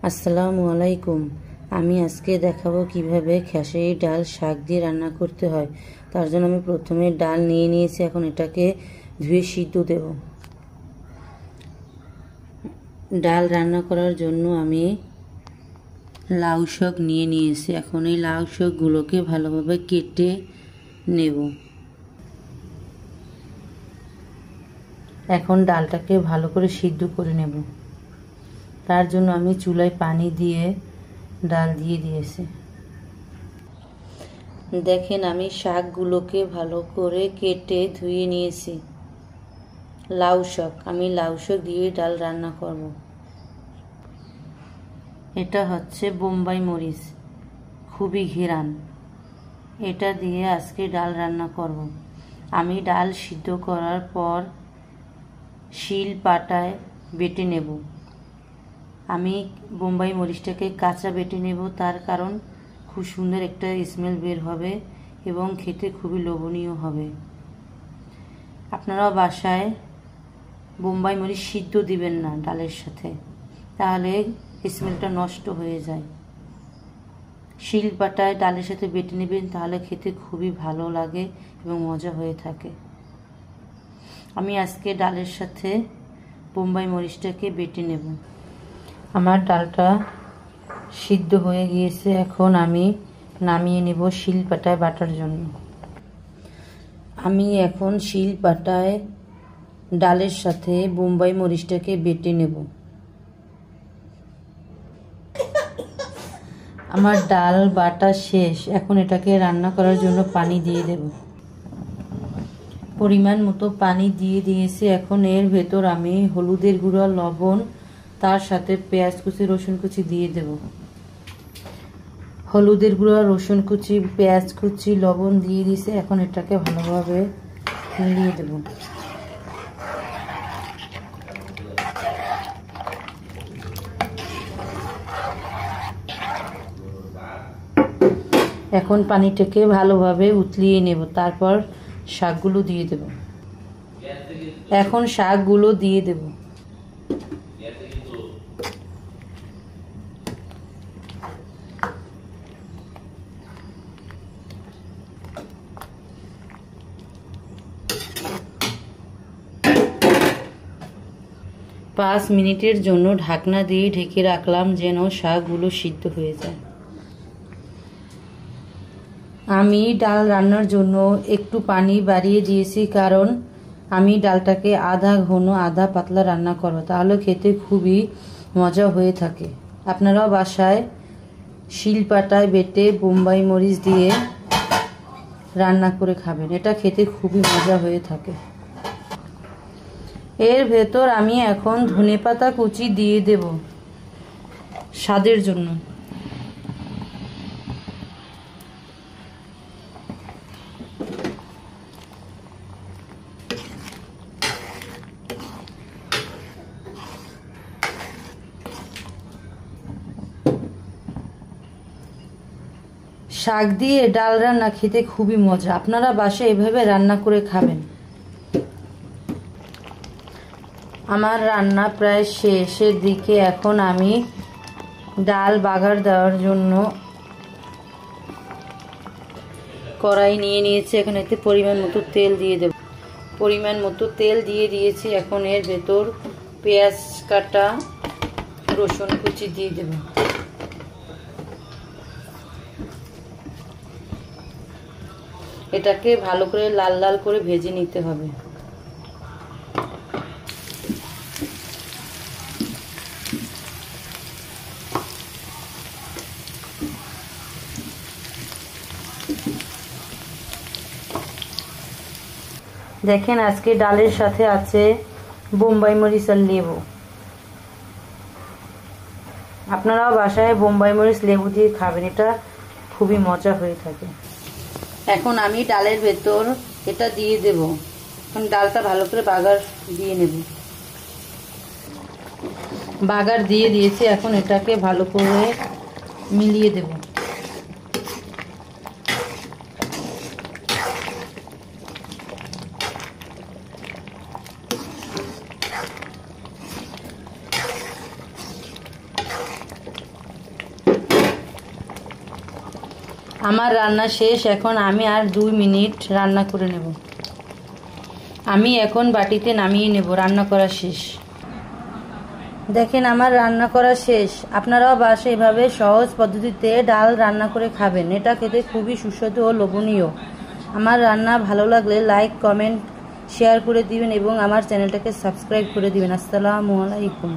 আসসালামু আলাইকুম। আমি আজকে দেখাবো কিভাবে খেসারি ডাল শাক দিয়ে রান্না করতে হয়। তার জন্য আমি প্রথমে ডাল নিয়ে নিয়েছি, এখন এটাকে ধুয়ে সিদ্ধ দেব। ডাল রান্না করার জন্য আমি লাউ শাক নিয়ে নিয়েছি, এখন এই লাউ শাকগুলোকে ভালোভাবে কেটে নেব। এখন ডালটাকে ভালো করে সিদ্ধ করে নেব। তার জন্য আমি চুলায় পানি দিয়ে ডাল দিয়ে দিয়েছি। দেখেন আমি শাকগুলোকে ভালো করে কেটে ধুয়ে নিয়েছি। লাউ শাক, আমি লাউ শাক দিয়ে ডাল রান্না করব। এটা হচ্ছে বোম্বাই মরিচ, খুবই ঘিরান। এটা দিয়ে আজকে ডাল রান্না করব। আমি ডাল সিদ্ধ করার পর শিল পাটায় বেটে নেব। আমি বোম্বাই মরিচটাকে কাঁচা বেটে নেব, তার কারণ খুব সুন্দর একটা স্মেল বের হবে এবং খেতে খুবই লোভনীয় হবে। আপনারাও বাসায় বোম্বাই মরিচ সিদ্ধ দিবেন না ডালের সাথে, তাহলে স্মেলটা নষ্ট হয়ে যায়। শিল পাটায় ডালের সাথে বেটে নেবেন, তাহলে খেতে খুবই ভালো লাগে এবং মজা হয়ে থাকে। আমি আজকে ডালের সাথে বোম্বাই মরিচটাকে বেটে নেব। আমার ডালটা সিদ্ধ হয়ে গিয়েছে, এখন আমি নামিয়ে নেব শিল পাটায় বাটার জন্য। আমি এখন শিল পাটায় ডালের সাথে বোম্বাই মরিচটাকে বেটে নেব। আমার ডাল বাটা শেষ, এখন এটাকে রান্না করার জন্য পানি দিয়ে দেব। পরিমাণ মতো পানি দিয়ে দিয়েছি। এখন এর ভেতর আমি হলুদের গুঁড়া, লবণ, তার সাথে পেঁয়াজ কুচি, রসুন কুচি দিয়ে দেব। হলুদের গুঁড়া, রসুন কুচি, পেঁয়াজ কুচি, লবণ দিয়ে দিয়েছি। এখন এটাকে ভালোভাবে মিলিয়ে দেব। এখন পানিটাকে ভালোভাবে উতলিয়ে নেব, তারপর শাকগুলো দিয়ে দেব। এখন শাকগুলো দিয়ে দেব। পাঁচ মিনিটের জন্য ঢাকনা দিয়ে ঢেকে রাখলাম, যেন শাকগুলো সিদ্ধ হয়ে যায়। আমি ডাল রান্নার জন্য একটু পানি বাড়িয়ে দিয়েছি, কারণ আমি ডালটাকে আধা ঘন আধা পাতলা রান্না করব, তাহলে খেতে খুবই মজা হয়ে থাকে। আপনারাও বাসায় শিলপাটায় বেটে বোম্বাই মরিচ দিয়ে রান্না করে খাবেন, এটা খেতে খুবই মজা হয়ে থাকে। এর ভেতর আমি এখন ধনেপাতা কুচি দিয়ে দেব স্বাদের জন্য। শাক দিয়ে ডাল রান্না খেতে খুবই মজা, আপনারা বাসায় এভাবে রান্না করে খাবেন। আমার রান্না প্রায় শেষের দিকে। এখন আমি ডাল বাগার দেওয়ার জন্য কড়াই নিয়ে নিয়েছি, এখন এতে পরিমাণ মতো তেল দিয়ে দেব। পরিমাণ মতো তেল দিয়ে দিয়েছি। এখন এর ভেতর পেঁয়াজ কাটা, রসুন কুচি দিয়ে দেব। এটাকে ভালো করে লাল লাল করে ভেজে নিতে হবে। দেখেন আজকে ডালের সাথে আছে বোম্বাই মরিচ আর লেবু। আপনারাও বাসায় বোম্বাই মরিচ লেবু দিয়ে খাবেন, এটা খুবই মজা হয়ে থাকে। এখন আমি ডালের ভেতর এটা দিয়ে দেব। এখন ডালটা ভালো করে বাগার দিয়ে নেব। বাগার দিয়ে দিয়েছি, এখন এটাকে ভালো করে মিলিয়ে দেব। আমার রান্না শেষ। এখন আমি আর 2 মিনিট রান্না করে নেব। আমি এখন বাটিতে নামিয়ে নেব। রান্না করা শেষ। দেখেন আমার রান্না করা শেষ। আপনারাও বাসায় এভাবে সহজ পদ্ধতিতে ডাল রান্না করে খাবেন। এটা খেতে খুবই সুস্বাদু ও লোভনীয়। আমার রান্না ভালো লাগলে লাইক, কমেন্ট, শেয়ার করে দিবেন এবং আমার চ্যানেলটাকে সাবস্ক্রাইব করে দিবেন। আসসালামু আলাইকুম।